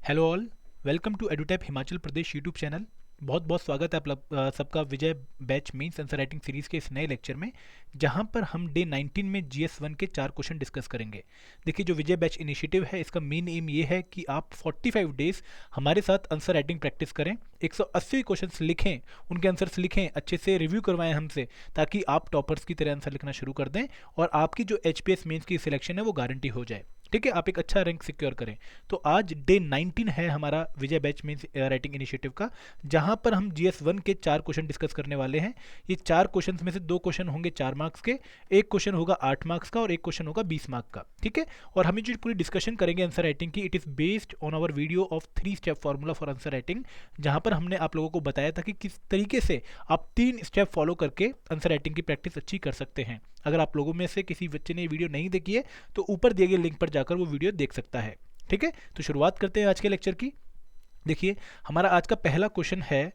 Hello all, welcome to Edutap Himachal Pradesh YouTube channel. बहुत बहुत स्वागत है आप सबका Vijay batch mains answer writing series के इस नए लेक्चर में, जहां पर हम डे 19 में GS1 के 4 क्वेश्चन डिस्कस करेंगे। देखिए, जो विजय बैच इनिशिएटिव है, इसका मेन एम ये है कि आप 45 डेज हमारे साथ आंसर राइटिंग प्रैक्टिस करें, 180 क्वेश्चंस लिखें, उनके आंसर्स लिखें, अच्छे से रिव्यू करवाएं हमसे, ताकि आप टॉपर्स की तरह आंसर लिखना शुरू कर दें और आपकी जो HPS मेंस की सिलेक्शन है वो गारंटी हो जाए। ठीक है, आप एक अच्छा रैंक सिक्योर करें। तो आज डे 19 है हमारा विजय बैच मीन्स राइटिंग इनिशिएटिव का, जहां पर हम GS1 के 4 क्वेश्चन डिस्कस करने वाले हैं। ये 4 क्वेश्चन में से 2 क्वेश्चन होंगे 4 मार्क्स के, एक क्वेश्चन होगा 8 मार्क्स का और एक क्वेश्चन होगा 20 मार्क्स का। ठीक है, और हम जो पूरी डिस्कशन करेंगे आंसर राइटिंग की, it is based on our video of 3 step formula for answer writing, जहां पर हमने आप लोगों को बताया था कि किस तरीके से आप 3 स्टेप फॉलो करके आंसर राइटिंग की प्रैक्टिस अच्छी कर सकते हैं। अगर आप लोगों में से किसी बच्चे ने ये वीडियो नहीं देखी है तो ऊपर दिए गए लिंक पर जाकर वो वीडियो देख सकता है। ठीक है, तो शुरुआत करते हैं आज के लेक्चर की। देखिए, हमारा आज का पहला क्वेश्चन है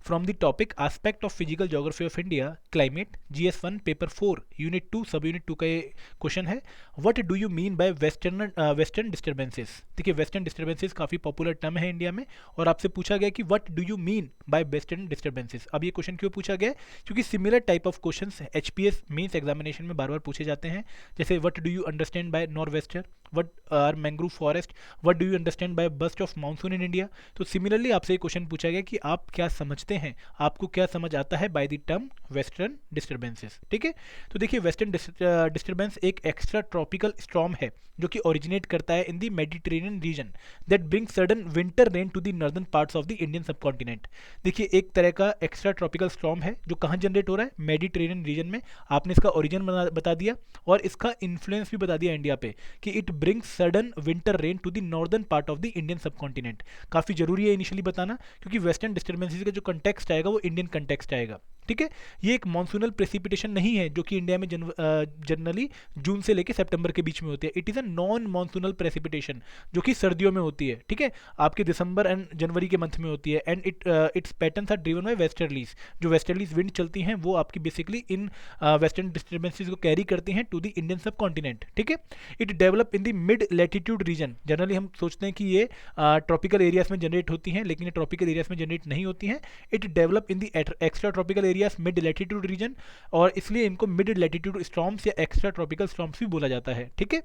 from the topic aspect of physical geography of India climate, GS1 paper 4 unit 2 sub unit 2 का ये क्वेश्चन है। What do you mean by western disturbances. देखिए, वेस्टर्न डिस्टर्बेंसेस काफ़ी पॉपुलर टर्म है इंडिया में, और आपसे पूछा गया कि what do you mean by western disturbances. अब ये क्वेश्चन क्यों पूछा गया? क्योंकि similar type of question HPS mains examination में बार बार पूछे जाते हैं, जैसे what do you understand by north wester, what are mangrove forest, what do you understand by burst of monsoon in India. तो सिमिलरली आपसे क्वेश्चन पूछा गया कि आप क्या समझते हैं, आपको क्या समझ आता है by the term western disturbances. ठीक है, तो देखिए, वेस्टर्न डिस्टर्बेंस एक एक्स्ट्रा ट्रॉपिकल स्टॉर्म है जो कि ओरिजिनेट करता है in the Mediterranean region that bring sudden winter rain to the northern parts of the Indian subcontinent. देखिए, एक तरह का एक्स्ट्रा ट्रॉपिकल स्टॉर्म है जो कहाँ जनरेट हो रहा है, मेडिटेरेनियन रीजन में। आपने इसका ओरिजिन बता दिया और इसका इन्फ्लुएंस भी बता दिया इंडिया पे, कि it brings sudden winter rain to the northern part of the Indian subcontinent. काफ़ी जरूरी है इनिशियली बताना, क्योंकि वेस्टर्न डिस्टर्बेंसेस का जो कंटेक्स्ट आएगा वो इंडियन कंटेक्स्ट आएगा। ठीक है, ये एक मॉनसूनल प्रेसिपिटेशन नहीं है जो कि इंडिया में जनरली जून से लेकर सितंबर के बीच में होती है। It is a non monsoonal precipitation जो कि सर्दियों में होती है। ठीक है, आपके दिसंबर एंड जनवरी के मंथ में होती है, and its patterns are driven by westerlies. जो वेस्टर्लीज विंड चलती हैं वो आपकी बेसिकली इन वेस्टर्न डिस्टर्बेंसेज को कैरी करती हैं to the Indian subcontinent. ठीक है, it develop in the mid latitude region. Generally हम सोचते हैं कि ये ट्रॉपिकल एरियाज में जनरेट होती हैं, लेकिन ये ट्रॉपिकल एरियाज में जनरेट नहीं होती हैं। It develop in the extra tropical areas mid latitude region, और इसलिए इनको मिड लैटिट्यूड स्टॉर्म्स या एक्स्ट्रा ट्रॉपिकल स्टॉर्म्स भी बोला जाता है। ठीक है,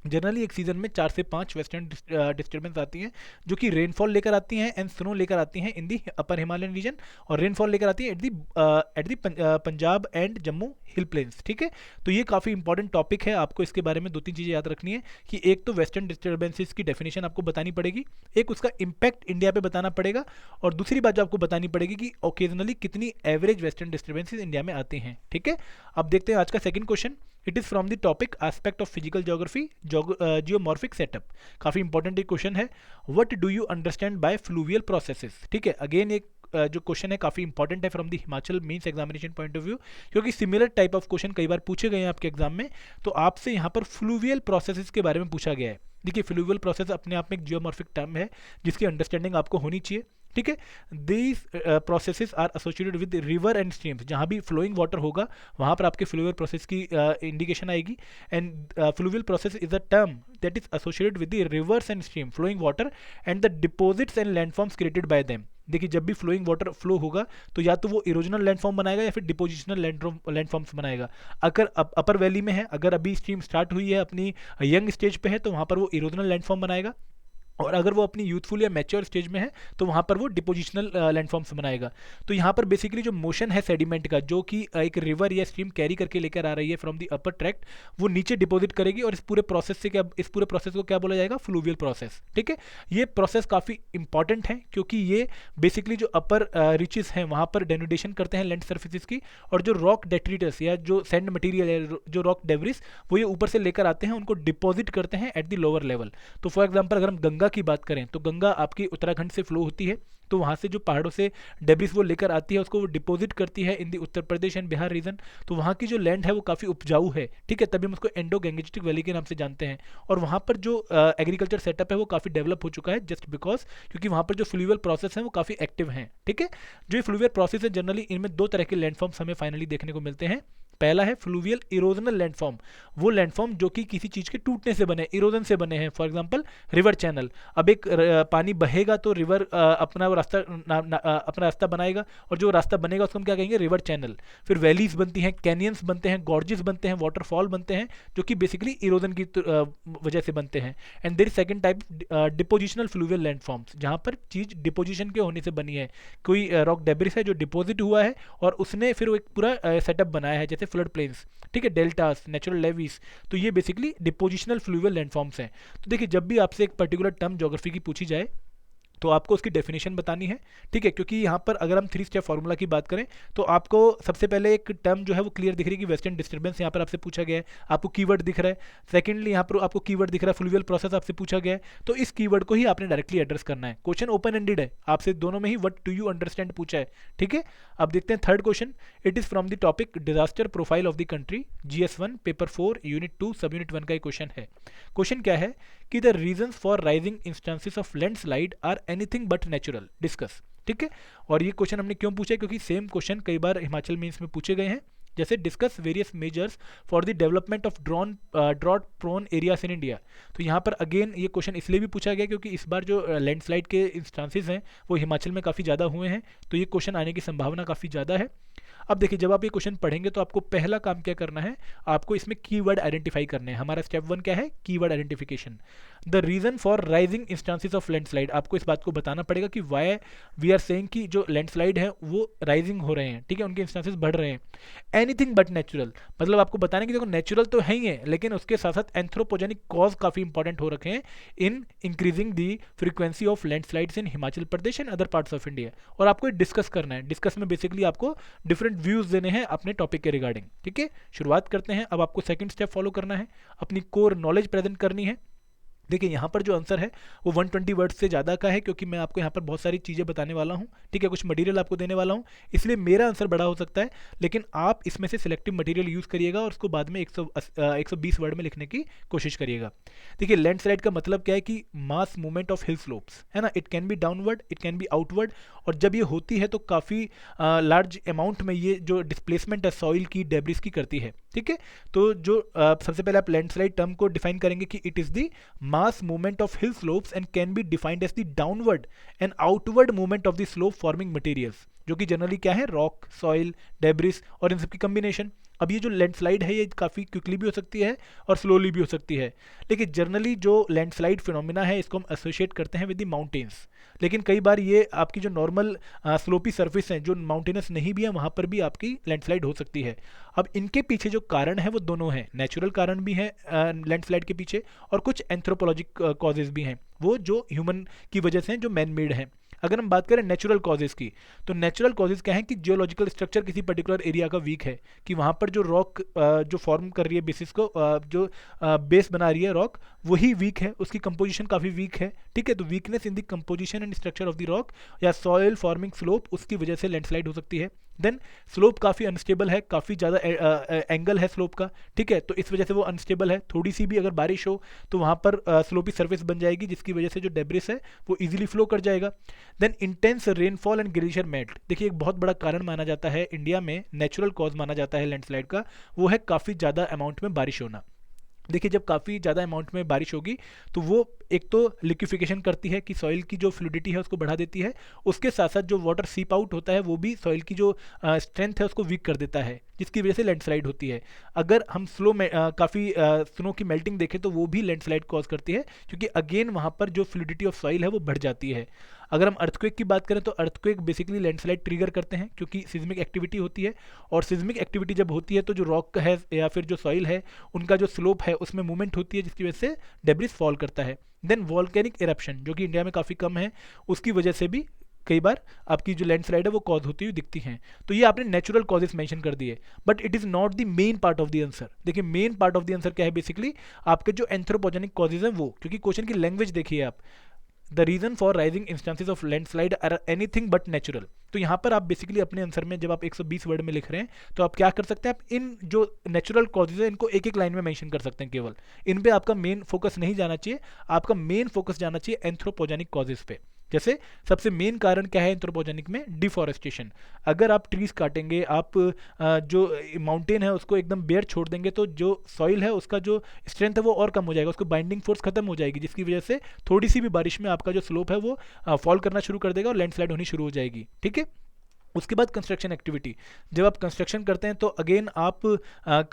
जनरली एक सीजन में 4 से 5 वेस्टर्न डिस्टर्बेंस आती हैं जो कि रेनफॉल लेकर आती हैं एंड स्नो लेकर आती हैं in the upper Himalayan region, और रेनफॉल लेकर आती है at the Punjab and Jammu hill plains. ठीक है, तो ये काफ़ी इंपॉर्टेंट टॉपिक है, आपको इसके बारे में 2-3 चीज़ें याद रखनी है कि एक तो वेस्टर्न डिस्टर्बेंसेस की डेफिनेशन आपको बतानी पड़ेगी, एक उसका इम्पैक्ट इंडिया पे बताना पड़ेगा, और दूसरी बात जो आपको बतानी पड़ेगी कि ओकेजनली कितनी एवरेज वेस्टर्न डिस्टर्बेंसेस इंडिया में आते हैं। ठीक है, अब देखते हैं आज का second question. It is from the topic aspect of physical geography geomorphic setup. काफ़ी इंपॉर्टेंट एक क्वेश्चन है। What do you understand bye fluvial processes. ठीक है, अगेन एक जो क्वेश्चन है काफ़ी इंपॉर्टेंट है from the Himachal mains examination point of view, क्योंकि सिमिलर टाइप ऑफ क्वेश्चन कई बार पूछे गए हैं आपके एग्जाम में। तो आपसे यहाँ पर फ्लूवियल प्रोसेसेस के बारे में पूछा गया है। देखिए, फ्लूवियल प्रोसेस अपने आप में एक जियोमॉर्फिक टर्म है जिसकी अंडरस्टैंडिंग आपको होनी चाहिए। ठीक है, these processes are associated with river and streams. जहाँ भी फ्लोइंग वाटर होगा वहाँ पर आपके फ्लूवियल प्रोसेस की इंडिकेशन आएगी, and fluvial process is a term that is associated with the rivers and stream flowing water and the deposits and landforms created by them. देखिए, जब भी फ्लोइंग वाटर फ्लो होगा तो या तो वो इरोजनल लैंडफॉर्म बनाएगा या फिर डिपोजिशनल लैंडफॉर्म्स बनाएगा। अगर अपर वैली में है, अगर अभी स्ट्रीम स्टार्ट हुई है, अपनी यंग स्टेज पे है, तो वहाँ पर वो इरोजनल लैंडफॉर्म बनाएगा, और अगर वो अपनी यूथफुल या मैच्योर स्टेज में है तो वहाँ पर वो डिपोजिशनल लैंडफॉर्म्स बनाएगा। तो यहाँ पर बेसिकली जो मोशन है सेडिमेंट का, जो कि एक रिवर या स्ट्रीम कैरी करके लेकर आ रही है फ्रॉम द अपर ट्रैक्ट, वो नीचे डिपॉजिट करेगी, और इस पूरे प्रोसेस को क्या बोला जाएगा, फ्लूवियल प्रोसेस। ठीक है, ये प्रोसेस काफ़ी इंपॉर्टेंट है क्योंकि ये बेसिकली जो अपर रिचेस हैं वहाँ पर डेनुडेशन करते हैं लैंड सर्फेसिस की, और जो रॉक डेट्रीटस या जो सैंड मटीरियल है, जो रॉक डेब्रिस, वो ये ऊपर से लेकर आते हैं, उनको डिपॉजिट करते हैं एट द लोअर लेवल। तो फॉर एग्जाम्पल अगर हम गंगा की बात करें तो गंगा आपकी उत्तराखंड से फ्लो होती है, तो वहाँ से जो पहाड़ों से डेब्रिस वो लेकर आती है उसको वो डिपॉजिट करती है इन दी उत्तर प्रदेश एंड बिहार रीजन। तो वहाँ की जो लैंड है वो काफ़ी उपजाऊ है। ठीक है, तभी हम उसको इंडो गैंगेटिक वैली के नाम से जानते हैं, और वहाँ पर जो एग्रीकल्चर सेटअप है वो काफ़ी डेवलप हो चुका है, जस्ट बिकॉज क्योंकि वहाँ पर जो फ्लूवियल प्रोसेस है वो काफ़ी एक्टिव हैं। ठीक है, जो ये फ्लूवियल प्रोसेस है जनरली इनमें 2 तरह के लैंडफॉर्म्स हमें फाइनली देखने को मिलते हैं। पहला है फ्लूवियल इरोजनल लैंडफॉर्म, वो लैंडफॉर्म जो कि किसी चीज़ के टूटने से बने, इरोजन से बने हैं। फॉर एग्जांपल रिवर चैनल, अब एक पानी बहेगा तो रिवर अपना रास्ता अपना रास्ता बनाएगा, और जो रास्ता बनेगा उसको हम क्या कहेंगे, रिवर चैनल। फिर वैलीज बनती हैं, कैनियंस बनते हैं, गॉर्जेस बनते हैं, वाटरफॉल बनते हैं, जो कि बेसिकली इरोजन की वजह से बनते हैं। And there second type depositional fluvial landforms, जहाँ पर चीज़ डिपोजिशन के होने से बनी है, कोई रॉक डेब्रिस है जो डिपॉजिट हुआ है और उसने फिर वो एक पूरा सेटअप बनाया है, जैसे फ्लड प्लेन्स, ठीक है, डेल्टास, नेचुरल लेवीज। तो ये बेसिकली डिपोजिशनल फ्लूवियल लैंडफॉर्म्स हैं। तो देखिए, जब भी आपसे एक पर्टिकुलर टर्म ज्योग्राफी की पूछी जाए तो आपको उसकी डेफिनेशन बतानी है, ठीक है, क्योंकि यहाँ पर अगर हम 3 स्टेप फार्मूला की बात करें तो आपको सबसे पहले एक टर्म जो है वो क्लियर दिख रही है कि वेस्टर्न डिस्टर्बेंस यहाँ पर आपसे पूछा गया है, आपको कीवर्ड दिख रहा है। सेकेंडली यहाँ पर आपको कीवर्ड दिख रहा है फ्लूवियल प्रोसेस आपसे पूछा गया है, तो इस कीवर्ड को ही आपने डायरेक्टली एड्रेस करना है। क्वेश्चन ओपन एंडेड है, आपसे दोनों में ही व्हाट डू यू अंडरस्टैंड पूछा है, ठीक है। अब देखते हैं third question. It is from the topic disaster profile of the country, GS1 paper 4 unit 2 sub unit 1 का एक क्वेश्चन है। क्वेश्चन क्या है कि the reasons for rising instances of landslide are anything but natural, discuss, ठीक है। और ये क्वेश्चन हमने क्यों पूछा है, क्योंकि सेम क्वेश्चन कई बार हिमाचल मेंस में पूछे गए हैं, जैसे discuss various measures for the development of drought prone areas in India. तो यहाँ पर अगेन ये क्वेश्चन इसलिए भी पूछा गया क्योंकि इस बार जो लैंडस्लाइड के इंस्टांसेस हैं वो हिमाचल में काफ़ी ज़्यादा हुए हैं, तो ये क्वेश्चन आने की संभावना काफ़ी ज़्यादा है। अब देखिए, जब आप ये क्वेश्चन पढ़ेंगे तो आपको पहला काम क्या करना है, आपको इसमें कीवर्ड आइडेंटिफाई करने हैं। हमारा स्टेप 1 क्या है, keyword identification. The reason for rising instances of landslide, आपको इस बात को बताना पड़ेगा कि वाई वी आर सेइंग कि जो लैंडस्लाइड है वो राइजिंग हो रहे हैं, ठीक है, उनके इंस्टांसेस बढ़ रहे हैं। एनीथिंग बट नेचुरल, मतलब आपको बताने की देखो नेचुरल तो है ही है, लेकिन उसके साथ साथ एंथ्रोपोजेनिक कॉज काफ़ी इंपॉर्टेंट हो रखे हैं in increasing the frequency of landslides in Himachal Pradesh and other parts of India. और आपको डिस्कस करना है, डिस्कस में बेसिकली आपको डिफरेंट व्यूज देने हैं अपने टॉपिक के रिगार्डिंग, ठीक है। शुरुआत करते हैं। अब आपको सेकंड स्टेप फॉलो करना है, अपनी कोर नॉलेज प्रेजेंट करनी है। देखिए, यहाँ पर जो आंसर है वो 120 वर्ड्स से ज़्यादा का है, क्योंकि मैं आपको यहाँ पर बहुत सारी चीज़ें बताने वाला हूँ, ठीक है, कुछ मटेरियल आपको देने वाला हूँ, इसलिए मेरा आंसर बड़ा हो सकता है, लेकिन आप इसमें से सिलेक्टिव मटेरियल यूज़ करिएगा और उसको बाद में 120 वर्ड में लिखने की कोशिश करिएगा। देखिए, लैंडस्लाइड का मतलब क्या है कि mass movement of hill slopes, है ना, it can be downward, it can be outward, और जब ये होती है तो काफ़ी लार्ज अमाउंट में ये जो डिस्प्लेसमेंट है सॉइल की, डेब्रिस की करती है, ठीक है। तो जो सबसे पहले आप लैंडस्लाइड टर्म को डिफाइन करेंगे कि it is the mass movement of hill slopes and can be defined as the downward and outward movement of the slope forming materials, जो कि जनरली क्या है, रॉक, सॉइल, डेब्रिस और इन सबकी कम्बिनेशन। अब ये जो लैंडस्लाइड है ये काफ़ी क्विकली भी हो सकती है और स्लोली भी हो सकती है, लेकिन जनरली जो लैंडस्लाइड फिनोमिना है इसको हम एसोसिएट करते हैं विद द माउंटेन्स, लेकिन कई बार ये आपकी जो नॉर्मल स्लोपी सर्फेस हैं जो माउंटेनस नहीं भी है वहाँ पर भी आपकी लैंडस्लाइड हो सकती है। अब इनके पीछे जो कारण है वो दोनों हैं, नेचुरल कारण भी है लैंडस्लाइड के पीछे, और कुछ एंथ्रोपोलॉजिक कॉजेज भी हैं, वो जो ह्यूमन की वजह से हैं, जो मैन मेड हैं। अगर हम बात करें नेचुरल कॉजेज़ की, तो नेचुरल कॉजेज़ क्या है कि जियोलॉजिकल स्ट्रक्चर किसी पर्टिकुलर एरिया का वीक है, कि वहाँ पर जो रॉक जो फॉर्म कर रही है बेसिस को, जो बेस बना रही है रॉक, वही वीक है, उसकी कंपोजिशन काफ़ी वीक है, ठीक है। तो weakness in the composition and structure of the rock या सॉयल फॉर्मिंग स्लोप, उसकी वजह से लैंडस्लाइड हो सकती है। देन स्लोप काफ़ी अनस्टेबल है, काफ़ी ज़्यादा एंगल है स्लोप का, ठीक है, तो इस वजह से वो अनस्टेबल है। थोड़ी सी भी अगर बारिश हो तो वहाँ पर स्लोपी सर्फेस बन जाएगी, जिसकी वजह से जो डेब्रिस है वो इजीली फ्लो कर जाएगा। Then intense rainfall and glacier melt, देखिए एक बहुत बड़ा कारण माना जाता है इंडिया में, नेचुरल कॉज माना जाता है लैंडस्लाइड का, वो है काफ़ी ज़्यादा अमाउंट में बारिश होना। देखिए, जब काफ़ी ज़्यादा अमाउंट में बारिश होगी तो वो एक तो लिक्विफिकेशन करती है कि सॉइल की जो फ्लूडिटी है उसको बढ़ा देती है, उसके साथ साथ जो वाटर सीप आउट होता है वो भी सॉइल की जो स्ट्रेंथ है उसको वीक कर देता है, जिसकी वजह से लैंडस्लाइड होती है। अगर हम काफ़ी स्नो की मेल्टिंग देखें तो वो भी लैंडस्लाइड कॉज करती है, क्योंकि अगेन वहाँ पर जो फ्लूडिटी ऑफ सॉइल है वो बढ़ जाती है। अगर हम अर्थक्वेक की बात करें तो अर्थक्वेक बेसिकली लैंडस्लाइड ट्रिगर करते हैं, क्योंकि सिज्मिक एक्टिविटी होती है, और सिज्मिक एक्टिविटी जब होती है तो जो रॉक है या फिर जो सॉइल है उनका जो स्लोप है उसमें मूवमेंट होती है, जिसकी वजह से डेब्रिस फॉल करता है। देन वॉल्केनिक इरप्शन, जो कि इंडिया में काफ़ी कम है, उसकी वजह से भी कई बार आपकी जो लैंडस्लाइड है वो कॉज होती हुई दिखती हैं। तो ये आपने नेचुरल कॉजेस मेंशन कर दिए, but it is not the main part of the answer. देखिए, main part of the answer क्या है, बेसिकली आपके जो एंथ्रोपोजेनिक कॉजेज हैं वो, क्योंकि क्वेश्चन की लैंग्वेज देखिए आप, the reason for rising instances of landslide are anything but natural. तो यहाँ पर आप बेसिकली अपने आंसर में जब आप 120 वर्ड में लिख रहे हैं तो आप क्या कर सकते हैं, आप इन जो नेचुरल कॉजेज है इनको एक एक लाइन में मेंशन कर सकते हैं, केवल इन पे आपका मेन फोकस नहीं जाना चाहिए, आपका मेन फोकस जाना चाहिए एंथ्रोपोजेनिक कॉजेज पे, जैसे सबसे मेन कारण क्या है एंथ्रोपोजेनिक में? डिफॉरेस्टेशन। अगर आप ट्रीज काटेंगे, आप जो माउंटेन है उसको एकदम बेयर छोड़ देंगे, तो जो सॉइल है उसका जो स्ट्रेंथ है वो और कम हो जाएगा, उसको बाइंडिंग फोर्स खत्म हो जाएगी, जिसकी वजह से थोड़ी सी भी बारिश में आपका जो स्लोप है वो फॉल करना शुरू कर देगा और लैंडस्लाइड होनी शुरू हो जाएगी। ठीक है। उसके बाद कंस्ट्रक्शन एक्टिविटी। जब आप कंस्ट्रक्शन करते हैं तो अगेन आप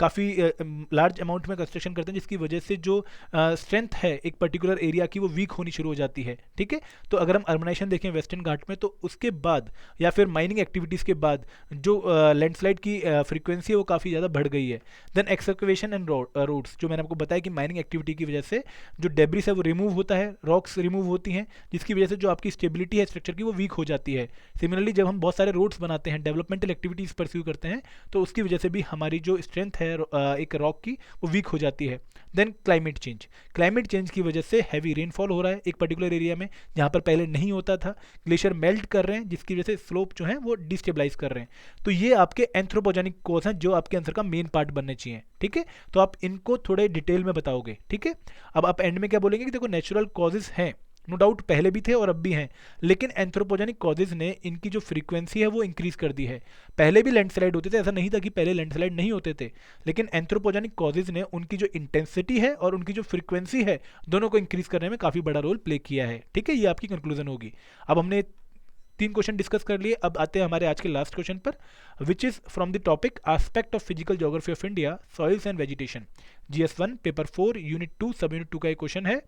काफ़ी लार्ज अमाउंट में कंस्ट्रक्शन करते हैं, जिसकी वजह से जो स्ट्रेंथ है एक पर्टिकुलर एरिया की वो वीक होनी शुरू हो जाती है। ठीक है। तो अगर हम अर्बनाइजेशन देखें वेस्टर्न घाट में, तो उसके बाद या फिर माइनिंग एक्टिविटीज़ के बाद जो लैंडस्लाइड की फ्रीक्वेंसी है वो काफ़ी ज़्यादा बढ़ गई है। देन एक्सकवेशन एंड रोड्स, जो मैंने आपको बताया कि माइनिंग एक्टिविटी की वजह से जो डेब्रिस है वो रिमूव होता है, रॉक्स रिमूव होती हैं, जिसकी वजह से जो आपकी स्टेबिलिटी है स्ट्रक्चर की वो वीक हो जाती है। सिमिलरली जब हम बहुत सारे रोड्स बनाते हैं, डेवलपमेंटल एक्टिविटीज़ परस्यू करते हैं, तो उसकी वजह से भी हमारी जो स्ट्रेंथ है एक रॉक की वो वीक हो जाती है। Then climate change. Climate change की वजह से हैवी रेनफॉल हो रहा है एक पर्टिकुलर एरिया में जहाँ पर पहले नहीं होता था, ग्लेशियर मेल्ट कर रहे हैं, जिसकी वजह से स्लोप जो है वो डिस्टेबलाइज कर रहे हैं। तो ये आपके एंथ्रोपोजेनिक कॉज हैं जो आपके आंसर का मेन पार्ट बनने चाहिए। ठीक है। तो आप इनको थोड़े डिटेल में बताओगे। ठीक है। अब आप एंड में क्या बोलेंगे कि देखो नेचुरल कॉजेज हैं, नो डाउट पहले भी थे और अब भी हैं, लेकिन एंथ्रोपोजेनिक कॉजेज ने इनकी जो फ्रीक्वेंसी है वो इंक्रीज कर दी है। पहले भी लैंडस्लाइड होते थे, ऐसा नहीं था कि पहले लैंडस्लाइड नहीं होते थे, लेकिन एंथ्रोपोजेनिक कॉजेज ने उनकी जो इंटेंसिटी है और उनकी जो फ्रीक्वेंसी है दोनों को इंक्रीज करने में काफ़ी बड़ा रोल प्ले किया है। ठीक है। ये आपकी कंक्लूजन होगी। अब हमने 3 क्वेश्चन डिस्कस कर लिए, अब आते हैं हमारे आज के लास्ट क्वेश्चन पर, which is from the topic aspect of physical geography of India, soils and vegetation, GS1 paper 4 unit 2 sub unit 2 का एक क्वेश्चन है।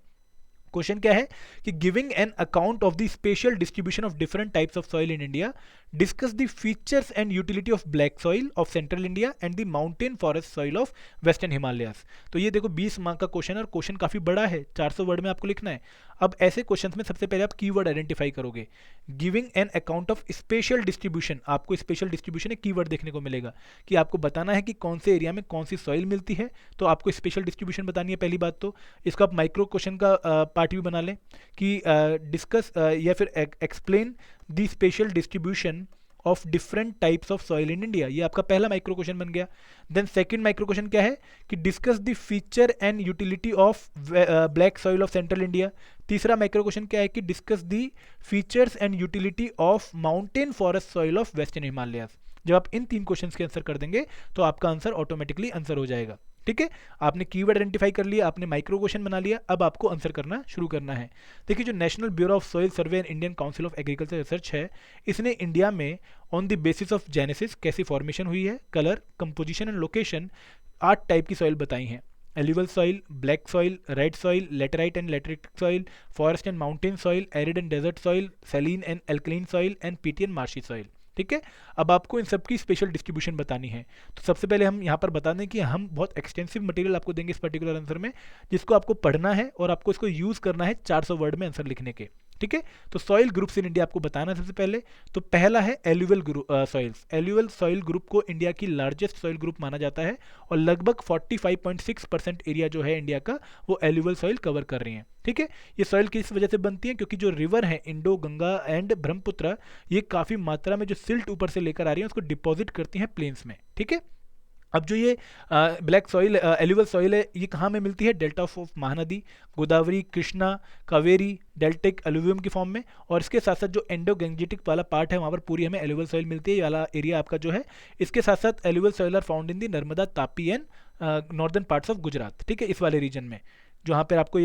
क्वेश्चन क्या है कि giving an account of the special distribution of different types of soil in India, discuss the features and utility of black soil of central India and the mountain forest soil of western Himalayas. तो ये देखो 20 mark का question है और question काफी बड़ा है, 400 word में आपको लिखना है। अब ऐसे क्वेश्चंस में सबसे पहले आप कीवर्ड आइडेंटिफाई करोगे। Giving an account of special distribution, आपको स्पेशल डिस्ट्रीब्यूशन एक कीवर्ड देखने को मिलेगा कि आपको बताना है कि कौन से एरिया में कौन सी सॉइल मिलती है, तो आपको स्पेशल डिस्ट्रीब्यूशन बतानी है पहली बात। तो इसको आप माइक्रो क्वेश्चन का पार्ट भी बना लें कि डिस्कस या फिर explain the special distribution of different types of soil in India, ये आपका पहला माइक्रो क्वेश्चन बन गया। देन सेकंड माइक्रो क्वेश्चन क्या है कि discuss the feature and utility of black soil of central India. तीसरा माइक्रो क्वेश्चन क्या है कि discuss the features and utility of mountain forest soil of western Himalayas. जब आप इन 3 क्वेश्चंस के आंसर कर देंगे तो आपका आंसर ऑटोमेटिकली आंसर हो जाएगा। ठीक है। आपने कीवर्ड आइडेंटिफाई कर लिया, आपने माइक्रो क्वेश्चन बना लिया, अब आपको आंसर करना शुरू करना है। देखिए जो national bureau of soil survey and Indian council of agriculture research है, इसने इंडिया में on the basis of genesis कैसी फॉर्मेशन हुई है, colour, composition and location 8 type की सॉइल बताई हैं। Alluvial soil, black soil, red soil, laterite and lateritic soil, forest and mountain soil, arid and desert soil, saline and alkaline soil and peaty and marshy soil. ठीक है। अब आपको इन सब की special distribution बतानी है। तो सबसे पहले हम यहाँ पर बता दें कि हम बहुत एक्सटेंसिव मटेरियल आपको देंगे इस पर्टिकुलर आंसर में, जिसको आपको पढ़ना है और आपको इसको यूज करना है 400 वर्ड में आंसर लिखने के। ठीक है। तो सॉइल ग्रुप्स इन इंडिया आपको बताना है सबसे पहले। तो पहला है alluvial soils. Alluvial soil group को इंडिया की लार्जेस्ट सॉइल ग्रुप माना जाता है और लगभग 45.6% एरिया जो है इंडिया का वो एल्यूवल सॉइल कवर कर रही है। ठीक है। ये सॉइल किस वजह से बनती है? क्योंकि जो रिवर है इंडो, गंगा एंड ब्रह्मपुत्र, ये काफी मात्रा में जो सिल्ट ऊपर से लेकर आ रही है उसको डिपॉजिट करती है प्लेन्स में। ठीक है। अब जो ये ब्लैक सॉइल, एल्यूवल सॉइल है, ये कहाँ में मिलती है? Delta of Mahanadi, Godavari, Krishna, Kaveri, deltaic alluvium की फॉर्म में, और इसके साथ साथ जो एंडो गैंजेटिक वाला पार्ट है वहाँ पर पूरी हमें एल्यूवल सॉइल मिलती है। ये वाला एरिया आपका जो है, इसके साथ साथ alluvial soil are found in the Narmada, Tapi and northern parts of Gujarat. ठीक है। इस वाले रीजन में जहाँ पर आपको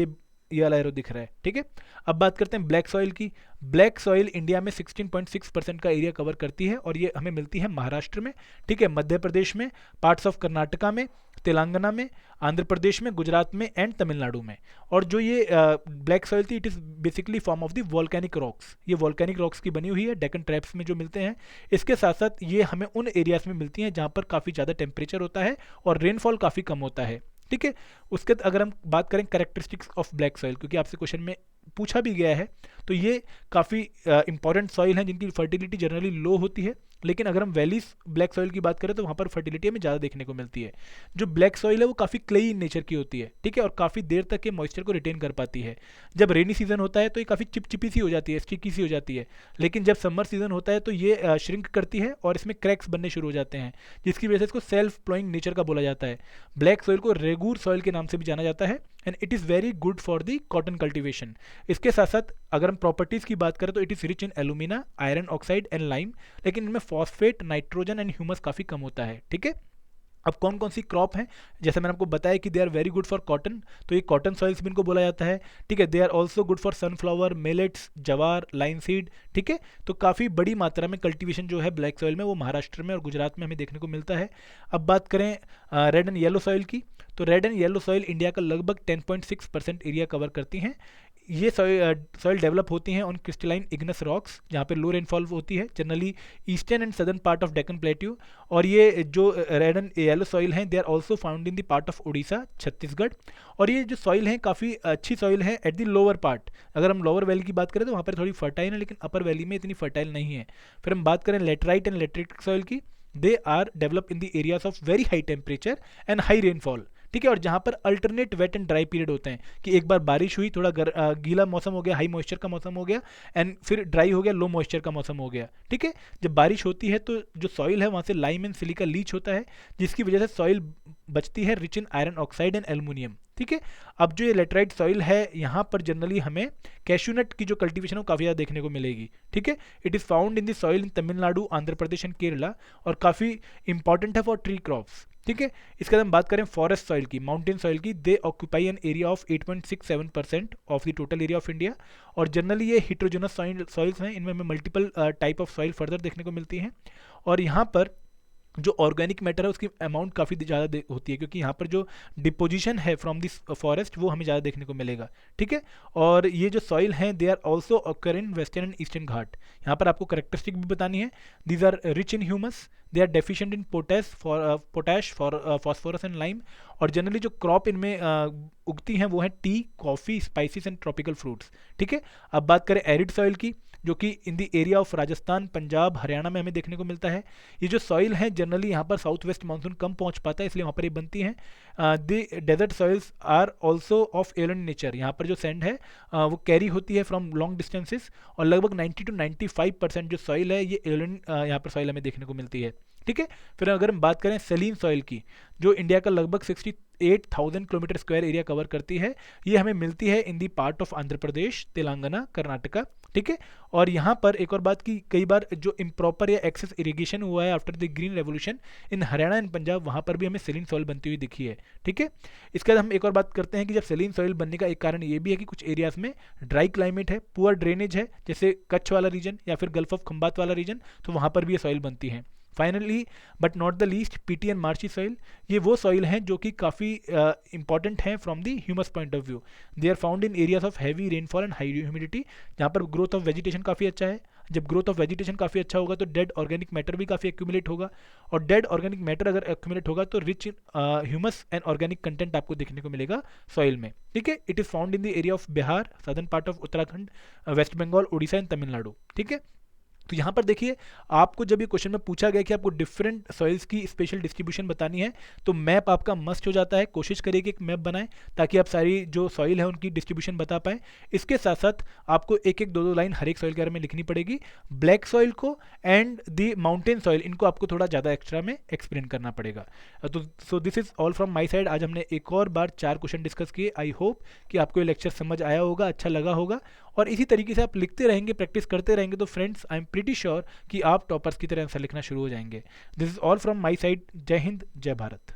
ये वाला एरो दिख रहा है। ठीक है। अब बात करते हैं ब्लैक सॉइल की। ब्लैक सॉइल इंडिया में 16.6% का एरिया कवर करती है और ये हमें मिलती है महाराष्ट्र में, ठीक है, मध्य प्रदेश में, पार्ट्स ऑफ कर्नाटका में, तेलंगाना में, आंध्र प्रदेश में, गुजरात में एंड तमिलनाडु में। और जो ये ब्लैक सॉइल थी, it is basically form of the volcanic rocks. ये वॉल्केनिक रॉक्स की बनी हुई है, डेक्कन ट्रैप्स में जो मिलते हैं। इसके साथ साथ ये हमें उन एरियाज में मिलती हैं जहाँ पर काफ़ी ज़्यादा टेम्परेचर होता है और रेनफॉल काफ़ी कम होता है। ठीक है। उसके अगर हम बात करें कैरेक्टरिस्टिक्स ऑफ ब्लैक सॉइल, क्योंकि आपसे क्वेश्चन में पूछा भी गया है, तो ये काफ़ी इंपॉर्टेंट सॉइल हैं जिनकी फर्टिलिटी जनरली लो होती है, लेकिन अगर हम वैलीज ब्लैक सॉइल की बात करें तो वहाँ पर फर्टिलिटी हमें ज़्यादा देखने को मिलती है। जो ब्लैक सॉइल है वो काफ़ी क्लेई इन नेचर की होती है, ठीक है, और काफ़ी देर तक ये मॉइस्चर को रिटेन कर पाती है। जब रेनी सीजन होता है तो ये काफ़ी चिपचिपी सी हो जाती है, स्टिकी सी हो जाती है, लेकिन जब समर सीजन होता है तो ये श्रिंक करती है और इसमें क्रैक्स बनने शुरू हो जाते हैं, जिसकी वजह से इसको सेल्फ प्लॉइंग नेचर का बोला जाता है। ब्लैक सॉइल को रेगूर सॉइल के नाम से भी जाना जाता है and it is very good for the cotton cultivation. इसके साथ साथ अगर हम प्रॉपर्टीज़ की बात करें तो it is rich in alumina, iron oxide and lime, लेकिन इनमें फॉस्फेट, नाइट्रोजन एंड ह्यूमस काफ़ी कम होता है। ठीक है, अब कौन कौन सी क्रॉप हैं, जैसे मैंने आपको बताया कि they are very good for cotton, तो ये कॉटन सॉइल्स भी इनको बोला जाता है। ठीक है, they are also good for sunflower, millets, jowar, linseed. ठीक है, तो काफ़ी बड़ी मात्रा में कल्टीवेशन जो है ब्लैक सॉइल में वो महाराष्ट्र में और गुजरात में हमें देखने को मिलता है। अब बात करें रेड एंड येलो सॉइल की, तो red and yellow soil India का लगभग 10.6% एरिया कवर करती हैं। ये सॉइल डेवलप होती हैं ऑन क्रिस्टलाइन इग्नस रॉक्स, जहाँ पे लो रेनफॉल होती है, generally eastern and southern part of Deccan plateau. और ये जो रेड एंड येलो सॉइल हैं, they are also found in the part of Orissa, Chhattisgarh. और ये जो सॉइल हैं काफ़ी अच्छी सॉइल है एट द लोअर पार्ट। अगर हम लोअर वैली की बात करें तो वहाँ पर थोड़ी फर्टाइल है, लेकिन अपर वैली में इतनी फर्टाइल नहीं है। फिर हम बात करें लेटराइट एंड लेटरिटिक सॉइल की, they are develop in the areas of very high temperature and high rainfall. ठीक है, और जहाँ पर alternate wet and dry period होते हैं, कि एक बार बारिश हुई, थोड़ा गीला मौसम हो गया, हाई मॉइस्चर का मौसम हो गया, एंड फिर ड्राई हो गया, लो मॉइस्चर का मौसम हो गया। ठीक है, जब बारिश होती है तो जो सॉइल है वहाँ से लाइम एंड सिलिका लीच होता है, जिसकी वजह से सॉइल बचती है rich in iron oxide and aluminium. ठीक है, अब जो ये लेटराइट सॉइल है, यहाँ पर जनरली हमें कैशूनट की जो कल्टीवेशन है वो काफ़ी ज़्यादा देखने को मिलेगी। ठीक है, it is found in the soil in Tamil Nadu, Andhra Pradesh and Kerala, और काफ़ी इंपॉर्टेंट है फॉर ट्री क्रॉप्स। ठीक है, इसके बाद हम बात करें फॉरेस्ट सॉइल की, माउंटेन सॉइल की, दे occupy an area of 8.67% of the total area of India. और जनरली ये हिट्रोजनस सॉइल्स हैं, इनमें हमें multiple type of soil further देखने को मिलती हैं। और यहाँ पर जो ऑर्गेनिक मैटर है उसकी अमाउंट काफ़ी ज़्यादा होती है, क्योंकि यहाँ पर जो डिपोजिशन है फ्रॉम दिस फॉरेस्ट वो हमें ज़्यादा देखने को मिलेगा। ठीक है, और ये जो सॉइल हैं they are also occur in western and eastern Ghat. यहाँ पर आपको करेक्टरिस्टिक भी बतानी है, these are rich in humus, they are deficient in potash phosphorus and lime. और जनरली जो क्रॉप इनमें उगती हैं वो है tea, coffee, spices and tropical fruits. ठीक है, अब बात करें एरिड सॉइल की, जो कि इन the area of Rajasthan, Punjab, Haryana में हमें देखने को मिलता है। ये जो सॉइल है जनरली यहाँ पर साउथ वेस्ट मानसून कम पहुँच पाता है, इसलिए वहाँ पर ये बनती हैं। The desert soils are also of aeolian nature, यहाँ पर जो सैंड है वो कैरी होती है फ्रॉम लॉन्ग डिस्टेंसेस, और लगभग 90 to 95% जो सॉइल है ये एलन यहाँ पर सॉइल हमें देखने को मिलती है। ठीक है, फिर अगर हम बात करें सेलीन सॉइल की, जो इंडिया का लगभग 68,000 किलोमीटर स्क्वायर एरिया कवर करती है, ये हमें मिलती है इन the part of Andhra Pradesh, Telangana, Karnataka. ठीक है, और यहाँ पर एक और बात की, कई बार जो इम्प्रॉपर या एक्सेस इरिगेशन हुआ है after the green revolution in Haryana and Punjab, वहाँ पर भी हमें सेलीन सॉइल बनती हुई दिखी है। ठीक है, इसके बाद हम एक और बात करते हैं कि जब सेलीन सॉइल बनने का एक कारण ये भी है कि कुछ एरियाज में ड्राई क्लाइमेट है, पुअर ड्रेनेज है, जैसे कच्छ वाला रीजन या फिर गल्फ ऑफ खंबात वाला रीजन, तो वहाँ पर भी ये सॉइल बनती है। Finally but not the least, peaty and marshy soil, ये वो सॉइल हैं जो कि काफ़ी इंपॉर्टेंट हैं from the humus point of view. They are found in areas of heavy rainfall and high humidity, जहाँ पर ग्रोथ ऑफ वेजिटेशन काफ़ी अच्छा है। जब ग्रोथ ऑफ वेजिटेशन काफ़ी अच्छा होगा तो डेड ऑर्गेनिक मैटर भी काफ़ी एक्यूमुलेट होगा, और डेड ऑर्गेनिक मैटर अगर एक्यूमुलेट होगा तो rich humus and organic content आपको देखने को मिलेगा सॉइल में। ठीक है, it is found in the area of Bihar, southern part of Uttarakhand, West Bengal, Orissa and Tamil Nadu. ठीक है, तो यहाँ पर देखिए, आपको जब ये क्वेश्चन में पूछा गया कि आपको डिफरेंट सॉइल्स की स्पेशल डिस्ट्रीब्यूशन बतानी है, तो मैप आपका मस्ट हो जाता है। कोशिश करिए कि एक मैप बनाएं ताकि आप सारी जो सॉइल है उनकी डिस्ट्रीब्यूशन बता पाएं। इसके साथ साथ आपको एक एक दो दो लाइन हर एक सॉइल के बारे में लिखनी पड़ेगी। ब्लैक सॉइल को एंड दी माउंटेन सॉइल, इनको आपको थोड़ा ज़्यादा एक्स्ट्रा में एक्सप्लेन करना पड़ेगा। तो so this is all from my side. आज हमने एक और बार 4 क्वेश्चन डिस्कस किए। आई होप कि आपको ये लेक्चर समझ आया होगा, अच्छा लगा होगा, और इसी तरीके से आप लिखते रहेंगे, प्रैक्टिस करते रहेंगे, तो friends I am pretty sure कि आप टॉपर्स की तरह आंसर लिखना शुरू हो जाएंगे। This is all from my side. जय हिंद, जय भारत।